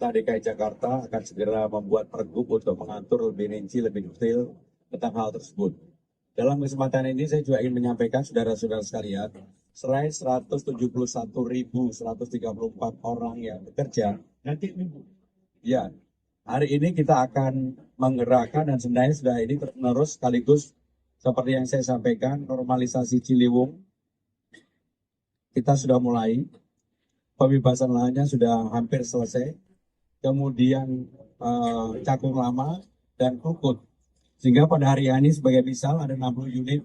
Pemerintah DKI Jakarta akan segera membuat pergub untuk mengatur lebih rinci, lebih detail tentang hal tersebut. Dalam kesempatan ini saya juga ingin menyampaikan saudara-saudara sekalian, selain 171.134 orang yang bekerja, ya, hari ini kita akan menggerakkan dan sebenarnya sudah ini terus sekaligus seperti yang saya sampaikan, normalisasi Ciliwung kita sudah mulai, pembebasan lahannya sudah hampir selesai, kemudian Cakung Lama dan Krukut. Sehingga pada hari ini sebagai misal ada 60 unit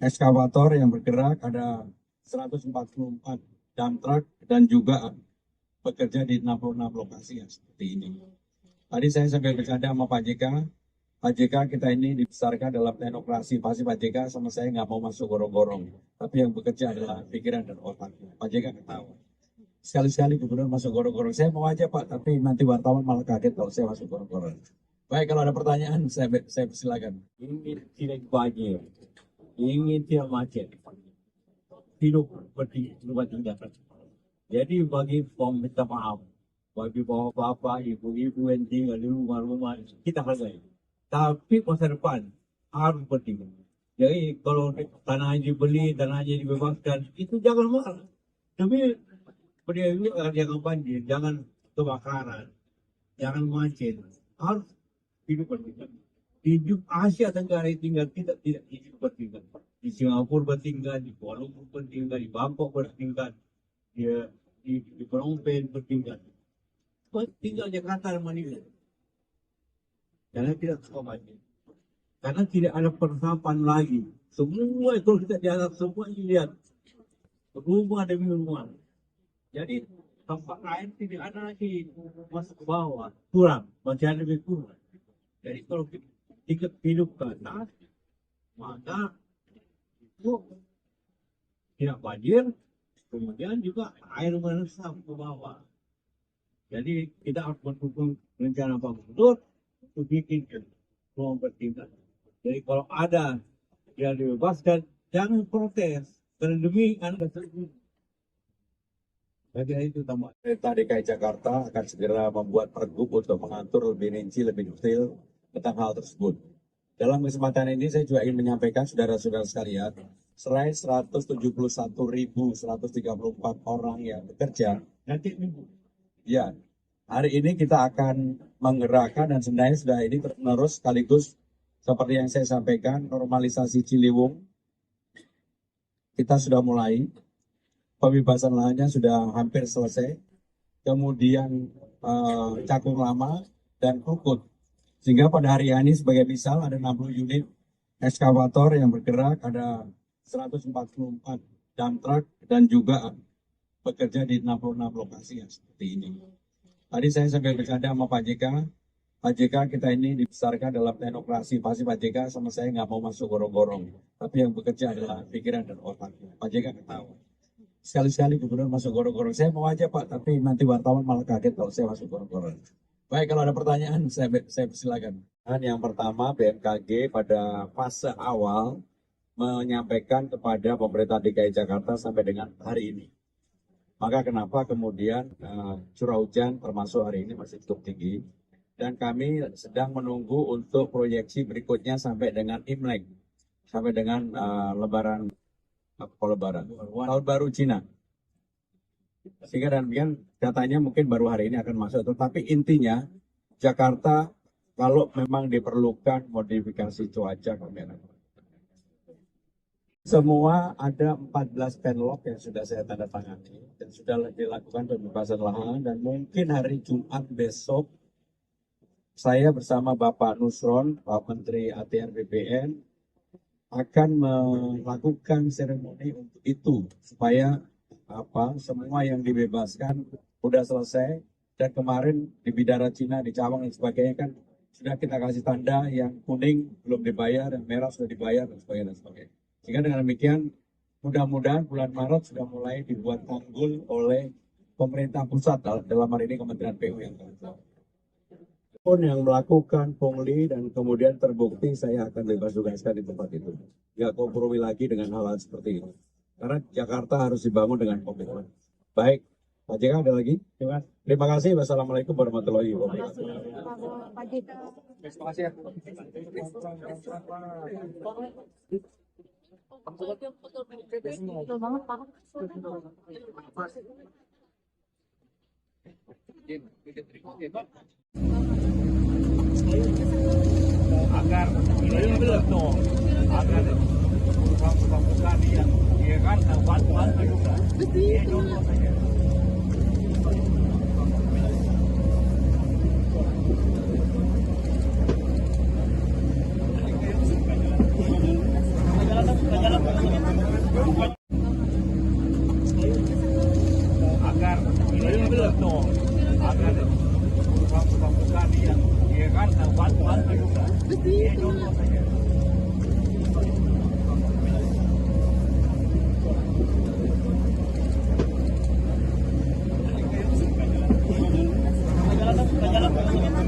ekskavator yang bergerak, ada 144 dump truck dan juga bekerja di 66 lokasi yang seperti ini. Tadi saya sambil bercanda sama Pak JK, Pak JK kita ini dibesarkan dalam teknokrasi, pasti Pak JK sama saya nggak mau masuk gorong-gorong, tapi yang bekerja adalah pikiran dan otaknya. Pak JK ketawa. Sekali-sekali gubernur masuk gorong-gorong, saya mau aja Pak, tapi nanti wartawan malah kaget kalau saya masuk gorong-gorong. Baik, kalau ada pertanyaan, saya silakan. Ingin tidak banjir, ingin tidak macet, hidup bertingkat. Jadi bagi pemerintah maaf, bagi bapak-bapak, ibu-ibu yang tinggal di rumah-rumah, kita hargai. Tapi masa depan harus bertingkat. Jadi kalau tanah dibeli, tanah dibebaskan, itu jangan marah. Demi beliau ini jangan banjir, jangan kebakaran, jangan macet. Harus hidup bertingkat. Hidup Asia Tenggara tinggal kita tidak hidup bertingkat. Di Singapura bertingkat, di Kuala Lumpur bertingkat, di Bangkok bertingkat, di Phnom Penh bertingkat. Tinggal Jakarta dan Manila. Karena tidak suka banjir. Karena tidak ada peresapan lagi. Semua kalau kita jalan semua lihat rumah demi rumah. Jadi tempat air tidak ada lagi masuk ke bawah, kurang, masih ada lebih kurang. Jadi kalau kita hidup ke atas, maka itu tidak banjir, kemudian juga air meresap ke bawah. Jadi kita harus mendukung rencana Pak Gubernur untuk bikin ruang bertingkat. Jadi kalau ada yang dibebaskan, jangan protes. Karena demi anak tersebut. Bagian itu tambah. Pemerintah DKI Jakarta akan segera membuat pergub untuk mengatur lebih rinci, lebih detail tentang hal tersebut. Dalam kesempatan ini saya juga ingin menyampaikan saudara-saudara sekalian, selain 171.134 orang yang bekerja, ya, hari ini kita akan menggerakkan dan sebenarnya sudah ini terus sekaligus seperti yang saya sampaikan, normalisasi Ciliwung kita sudah mulai, pembebasan lahannya sudah hampir selesai, kemudian Cakung Lama dan Krukut. Sehingga pada hari ini sebagai misal ada 60 unit ekskavator yang bergerak, ada 144 dump truck dan juga bekerja di 66 lokasi yang seperti ini. Tadi saya sambil bercanda sama Pak JK, Pak JK kita ini dibesarkan dalam teknokrasi, pasti Pak JK sama saya nggak mau masuk gorong-gorong, tapi yang bekerja adalah pikiran dan otaknya. Pak JK ketawa. Sekali-sekali gubernur masuk gorong-gorong, saya mau aja Pak, tapi nanti wartawan malah kaget kalau saya masuk gorong-gorong. Baik, kalau ada pertanyaan, saya silakan. Dan yang pertama, BMKG pada fase awal menyampaikan kepada pemerintah DKI Jakarta sampai dengan hari ini. Maka kenapa kemudian curah hujan termasuk hari ini masih cukup tinggi. Dan kami sedang menunggu untuk proyeksi berikutnya sampai dengan Imlek. Sampai dengan Lebaran, Tahun Baru Cina. Sehingga demikian datanya mungkin baru hari ini akan masuk. Tetapi intinya Jakarta kalau memang diperlukan modifikasi cuaca kamera. Semua ada 14 penlog yang sudah saya tanda tangani dan sudah dilakukan pembebasan lahan dan mungkin hari Jumat besok saya bersama Bapak Nusron, Pak Menteri ATR BPN akan melakukan seremoni untuk itu supaya semua yang dibebaskan sudah selesai dan kemarin di Bidara Cina, di Cawang dan sebagainya kan sudah kita kasih tanda yang kuning belum dibayar, yang merah sudah dibayar dan sebagainya. Sehingga dengan demikian mudah-mudahan bulan Maret sudah mulai dibuat tanggul oleh pemerintah pusat dalam hari ini Kementerian PU yang pun yang melakukan pungli dan kemudian terbukti saya akan bebas tugaskan di tempat itu. Nggak kompromi lagi dengan hal-hal seperti ini. Karena Jakarta harus dibangun dengan komitmen. Baik, Pak JK ada lagi? Terima kasih. Wassalamualaikum warahmatullahi Terima wabarakatuh. kasih Pak JK. Terima kasih ya. Betul banget Pak. Agar ini betul, agar bukan dia, dia kan bantu juga. Dia contoh saja. Agar ini betul, agar bukan dia kan bantu juga. Dia contoh saja. Jalan.